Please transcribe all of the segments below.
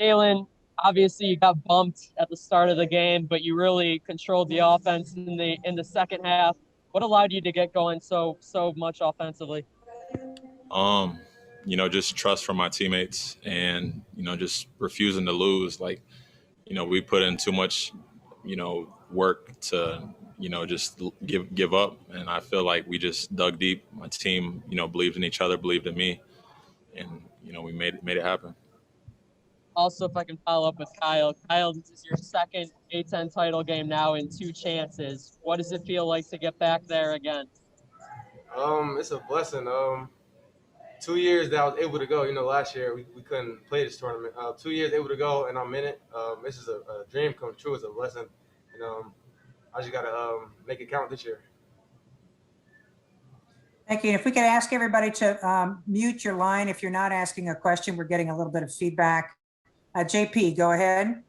Jalen, obviously you got bumped at the start of the game, but you really controlled the offense in the second half. What allowed you to get going so much offensively? Um, just trust from my teammates and, just refusing to lose. Like, we put in too much, work to, just give up. And I feel like we just dug deep. My team, believed in each other, believed in me, and, we made it happen. Also, if I can follow up with Kyle. Kyle, this is your second A-10 title game now in two chances. What does it feel like to get back there again? It's a blessing. 2 years that I was able to go. Last year we couldn't play this tournament. 2 years able to go, and I'm in it. This is a dream come true. It's a blessing, and I just gotta make it count this year. Thank you. If we could ask everybody to mute your line if you're not asking a question, we're getting a little bit of feedback. JP, go ahead.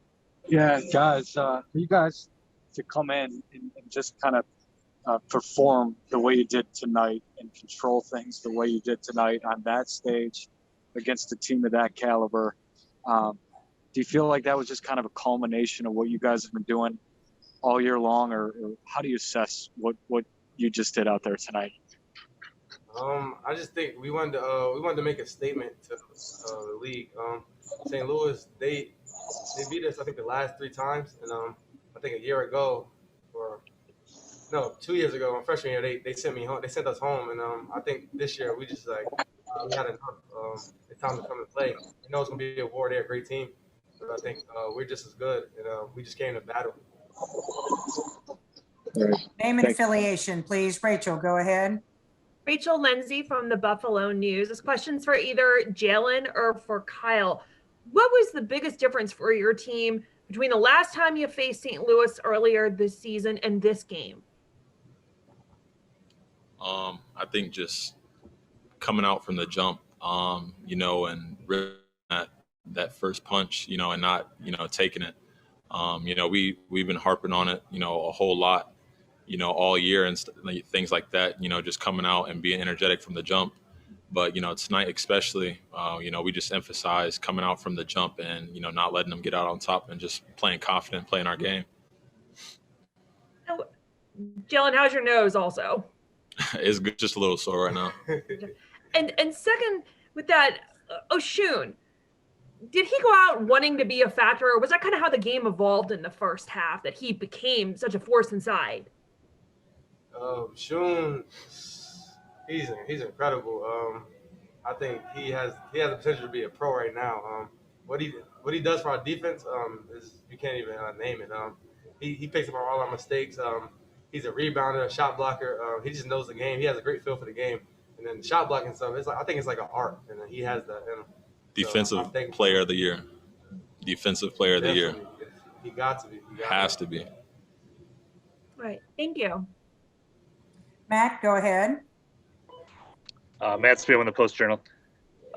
Yeah, guys, for you guys to come in and just kind of perform the way you did tonight and control things the way you did tonight on that stage against a team of that caliber. Do you feel like that was just kind of a culmination of what you guys have been doing all year long, or how do you assess what you just did out there tonight? I just think we wanted to make a statement to the league. St. Louis, they beat us I think the last 3 times, and I think a year ago, or no, 2 years ago, my freshman year, they sent me home. They sent us home, and I think this year we just we had enough. It's time to come and play. We know it's gonna be a war. They're a great team, but I think we're just as good, and we just came to battle. Name and affiliation, please. Rachel, go ahead. Rachel Lindsay from the Buffalo News. This question's for either Jalen or for Kyle. What was the biggest difference for your team between the last time you faced St. Louis earlier this season and this game? I think just coming out from the jump, and really that first punch, and not, taking it. We've been harping on it, a whole lot, all year and things like that, just coming out and being energetic from the jump. But, tonight especially, we just emphasize coming out from the jump and, not letting them get out on top and just playing confident, playing our game. Jalen, how's your nose also? It's good, just a little sore right now. And second, with that, Oshun, did he go out wanting to be a factor, or was that kind of how the game evolved in the first half, that he became such a force inside? Shun, he's incredible. I think he has the potential to be a pro right now. What he does for our defense is you can't even name it. He picks up all our mistakes. He's a rebounder, a shot blocker. He just knows the game. He has a great feel for the game. And then shot blocking stuff, I think it's like an art, and he has that in him. Defensive player of the year. Defensive player of the year. He got to be. Has to be. Right. Thank you. Matt, go ahead. Matt Spiel in the Post Journal.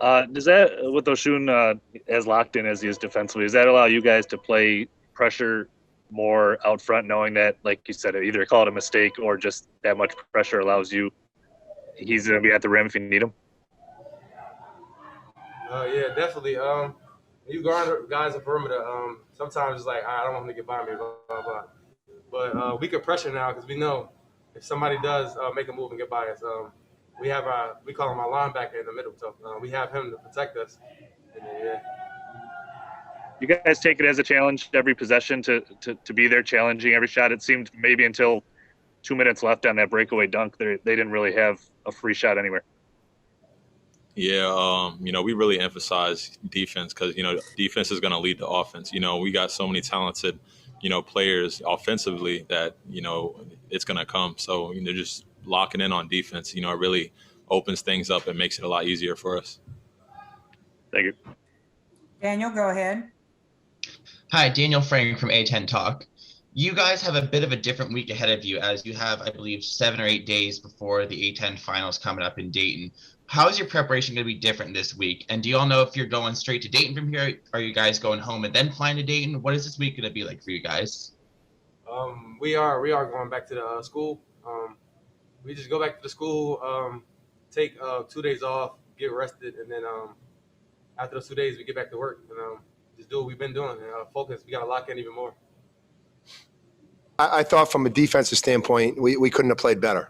Does that, with Oshun as locked in as he is defensively, does that allow you guys to play pressure more out front, knowing that, like you said, either call it a mistake or just that much pressure allows you, he's going to be at the rim if you need him? Yeah, definitely. You guard guys in perimeter. Sometimes it's like, I don't want him to get by me, blah, blah, blah. But we can pressure now because we know if somebody does make a move and get by us, we call him our linebacker in the middle. So we have him to protect us. And, yeah. You guys take it as a challenge every possession to be there challenging every shot. It seemed maybe until 2 minutes left on that breakaway dunk, they didn't really have a free shot anywhere. Yeah, we really emphasize defense because, defense is going to lead the offense. We got so many talented, players offensively that, it's going to come. So, just locking in on defense, it really opens things up and makes it a lot easier for us. Thank you. Daniel, go ahead. Hi, Daniel Frank from A-10 Talk. You guys have a bit of a different week ahead of you, as you have, I believe, 7 or 8 days before the A-10 finals coming up in Dayton. How is your preparation going to be different this week? And do you all know if you're going straight to Dayton from here? Are you guys going home and then flying to Dayton? What is this week going to be like for you guys? We are going back to the school. We just go back to the school, take 2 days off, get rested, and then after those 2 days, we get back to work. And just do what we've been doing and focus. We got to lock in even more. I thought from a defensive standpoint, we couldn't have played better.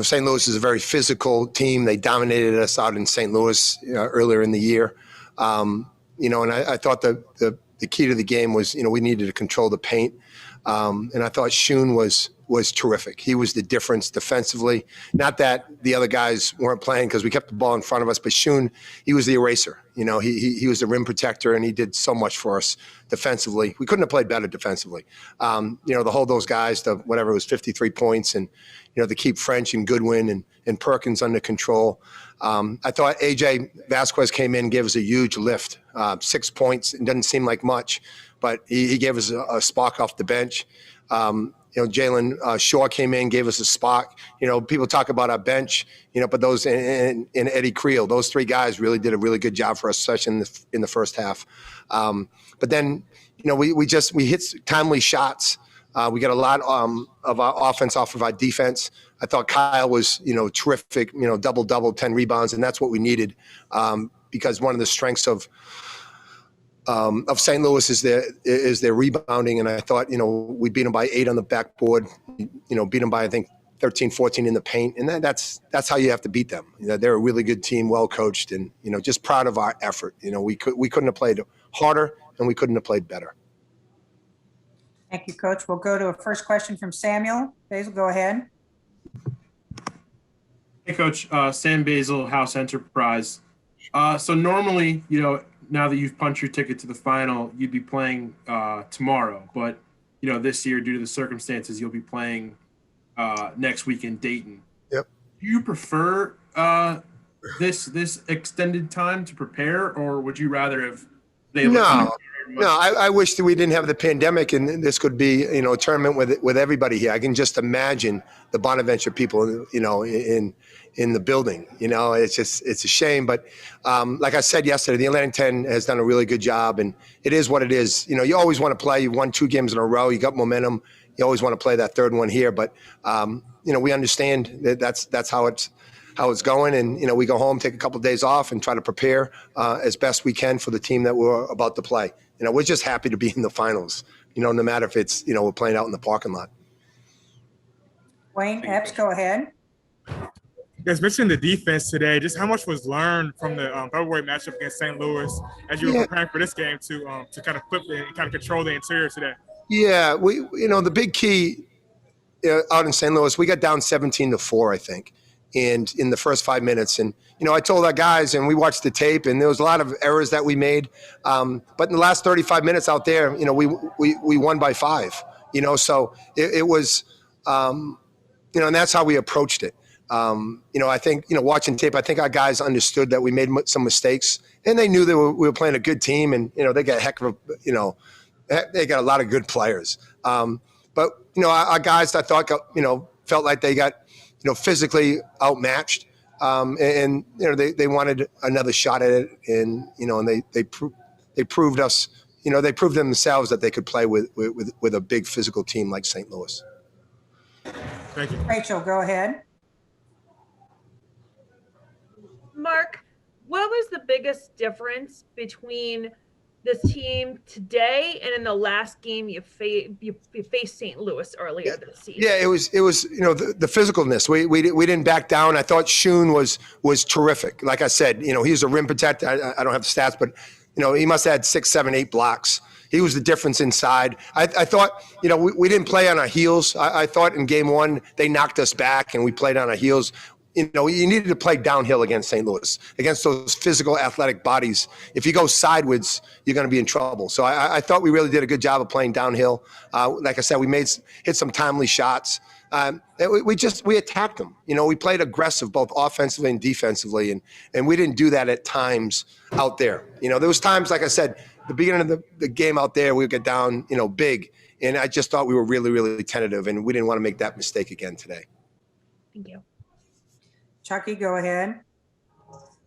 St. Louis is a very physical team. They dominated us out in St. Louis earlier in the year. And I thought the key to the game was, we needed to control the paint. And I thought Shun was terrific. He was the difference defensively. Not that the other guys weren't playing because we kept the ball in front of us, but Shun, he was the eraser. He was the rim protector, and he did so much for us defensively. We couldn't have played better defensively. To hold those guys to whatever it was, 53 points, and to keep French and Goodwin and Perkins under control. I thought A.J. Vasquez came in, gave us a huge lift. 6 points. It doesn't seem like much, but he gave us a spark off the bench. Jalen Shaw came in, gave us a spark. People talk about our bench, but those and Eddie Creel, those three guys really did a really good job for us, especially in the first half. But then, we hit timely shots. We got a lot of our offense off of our defense. I thought Kyle was, terrific, double-double, 10 rebounds, and that's what we needed because one of the strengths of St. Louis is their rebounding, and I thought, we beat them by 8 on the backboard, beat them by, I think, 13, 14 in the paint, and that's how you have to beat them. They're a really good team, well coached, and just proud of our effort. We couldn't have played harder, and we couldn't have played better. Thank you, Coach. We'll go to a first question from Samuel. Basil, go ahead. Hey, Coach. Sam Basil, House Enterprise. So normally, now that you've punched your ticket to the final, you'd be playing tomorrow. But, this year, due to the circumstances, you'll be playing next week in Dayton. Yep. Do you prefer this extended time to prepare, or would you rather have been able to? No, I wish that we didn't have the pandemic and this could be, a tournament with everybody here. I can just imagine the Bonaventure people, in the building. It's a shame. But like I said yesterday, the Atlantic 10 has done a really good job, and it is what it is. You always want to play. You won 2 games in a row. You got momentum. You always want to play that third one here. But, we understand that that's how it's going. And, we go home, take a couple of days off, and try to prepare as best we can for the team that we're about to play. We're just happy to be in the finals, no matter if it's, we're playing out in the parking lot. Wayne Epps, go ahead. You guys mentioned the defense today. Just how much was learned from the February matchup against St. Louis as you were preparing for this game to kind of flip and kind of control the interior today? Yeah, the big key out in St. Louis, we got down 17-4, I think, and in the first 5 minutes. And, I told our guys, and we watched the tape, and there was a lot of errors that we made. But in the last 35 minutes out there, we won by 5, so it was, and that's how we approached it. I think, watching tape, I think our guys understood that we made some mistakes, and they knew that we were playing a good team, and, they got a heck of a, they got a lot of good players. But, our guys, I thought, felt like they got, physically outmatched. And they wanted another shot at it, and and they proved us, they proved themselves that they could play with a big physical team like St. Louis. Thank you. Rachel, go ahead. Mark, what was the biggest difference between this team today and in the last game you faced St. Louis earlier this season? Yeah, it was the physicalness. We didn't back down. I thought Shun was terrific. Like I said, he's a rim protector. I don't have the stats, but he must have had 6, 7, 8 blocks. He was the difference inside. I thought, we didn't play on our heels. I thought in game 1 they knocked us back and we played on our heels. You needed to play downhill against St. Louis, against those physical, athletic bodies. If you go sideways, you're going to be in trouble. So I thought we really did a good job of playing downhill. Like I said, we hit some timely shots. We attacked them. We played aggressive, both offensively and defensively, and we didn't do that at times out there. There was times, like I said, the beginning of the game out there, we would get down, big, and I just thought we were really, really tentative, and we didn't want to make that mistake again today. Thank you. Chucky, go ahead.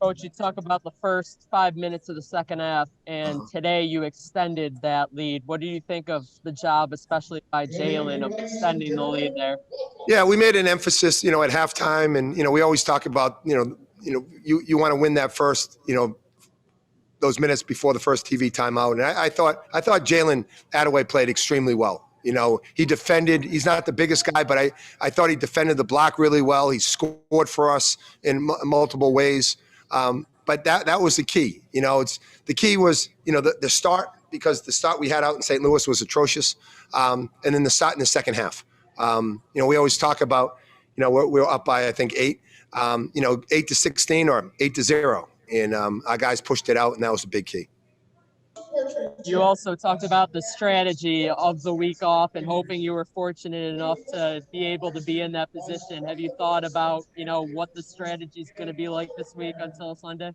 Coach, you talk about the first 5 minutes of the second half, and today you extended that lead. What do you think of the job, especially by Jalen, of extending the lead there? Yeah, we made an emphasis, at halftime, and we always talk about, you want to win that first, those minutes before the first TV timeout. And I thought Jalen Adaway played extremely well. He defended. He's not the biggest guy, but I thought he defended the block really well. He scored for us in multiple ways. But that was the key. The key was, the start, because the start we had out in St. Louis was atrocious. And then the start in the second half. We always talk about, we're up by, I think, 8, 8-16 or 8-0. And our guys pushed it out, and that was a big key. You also talked about the strategy of the week off and hoping you were fortunate enough to be able to be in that position. Have you thought about, what the strategy is going to be like this week until Sunday?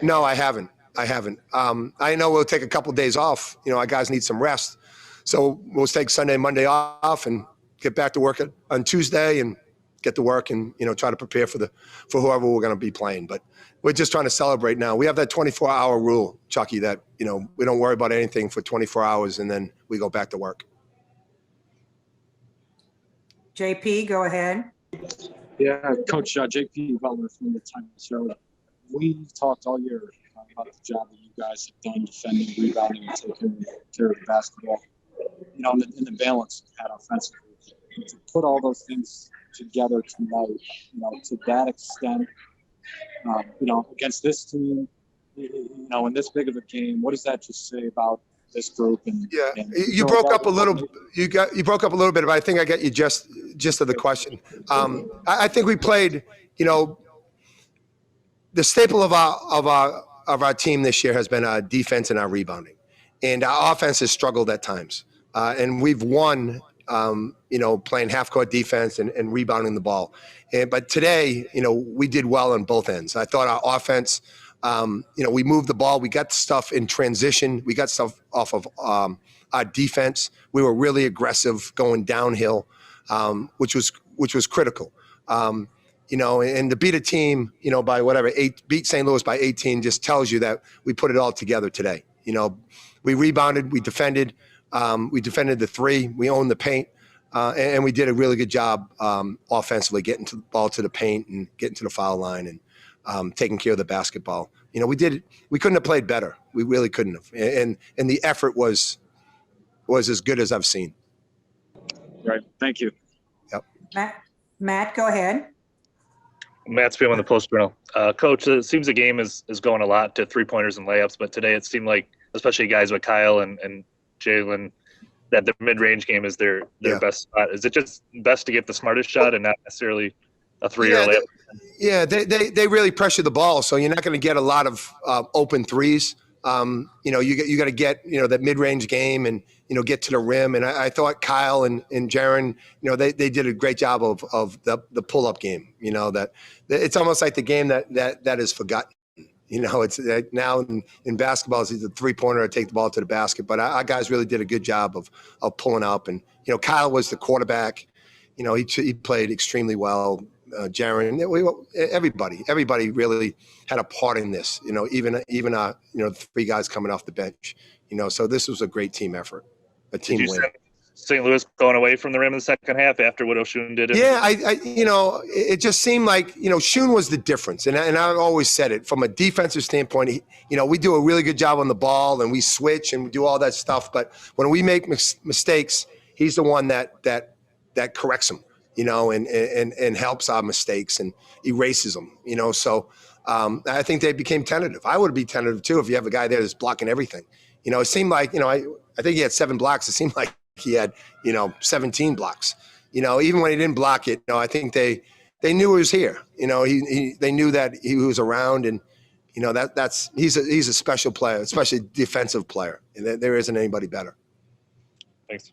No, I haven't. I know we'll take a couple of days off. Our guys need some rest. So we'll take Sunday, Monday off and get back to work on Tuesday and get to work and, try to prepare for whoever we're going to be playing. But we're just trying to celebrate now. We have that 24-hour rule, Chucky, that, we don't worry about anything for 24 hours and then we go back to work. JP, go ahead. Yeah, Coach JP Butler from the Times Show. We've talked all year about the job that you guys have done defending, rebounding, and taking care of the basketball. In the balance you had offensively. To put all those things together tonight, to that extent, against this team, in this big of a game, what does that just say about this group? And you broke up a little. You broke up a little bit, but I think I got you gist of the question. I think we played. The staple of our team this year has been our defense and our rebounding, and our offense has struggled at times. And we've won. Playing half-court defense and rebounding the ball. But today, we did well on both ends. I thought our offense, we moved the ball. We got stuff in transition. We got stuff off of our defense. We were really aggressive going downhill, which was critical. And to beat a team, by beat St. Louis by 18 just tells you that we put it all together today. We rebounded, we defended. We defended the three. We owned the paint, and we did a really good job offensively, getting to the ball to the paint and getting to the foul line and taking care of the basketball. We couldn't have played better. We really couldn't have. And the effort was as good as I've seen. Right. Thank you. Yep. Matt, go ahead. Matt Spielman, the Post-Journal. Coach, it seems the game is going a lot to three-pointers and layups, but today it seemed like, especially guys with Kyle and Jalen, that the mid-range game is their best spot. Is it just best to get the smartest shot and not necessarily a three or layup? They really pressure the ball, so you're not going to get a lot of open threes. You got to get that mid-range game and get to the rim. And I thought Kyle and Jaren, they did a great job of the pull-up game. That it's almost like the game that is forgotten. It's now in basketball, it's either three-pointer or take the ball to the basket. But our guys really did a good job of pulling up. And, Kyle was the quarterback. He played extremely well. Jaren, everybody really had a part in this, even our, three guys coming off the bench, so this was a great team effort, a team win. St. Louis going away from the rim in the second half after what Oshun did? Yeah, it just seemed like, Shun was the difference. And I've always said it from a defensive standpoint, we do a really good job on the ball and we switch and we do all that stuff. But when we make mistakes, he's the one that corrects them, and helps our mistakes and erases them, So I think they became tentative. I would be tentative too if you have a guy there that's blocking everything. It seemed like, I think he had 7 blocks. It seemed like he had, 17 blocks. Even when he didn't block it, I think they knew he was here. They knew that he was around, and he's a special player, especially defensive player. And there isn't anybody better. Thanks.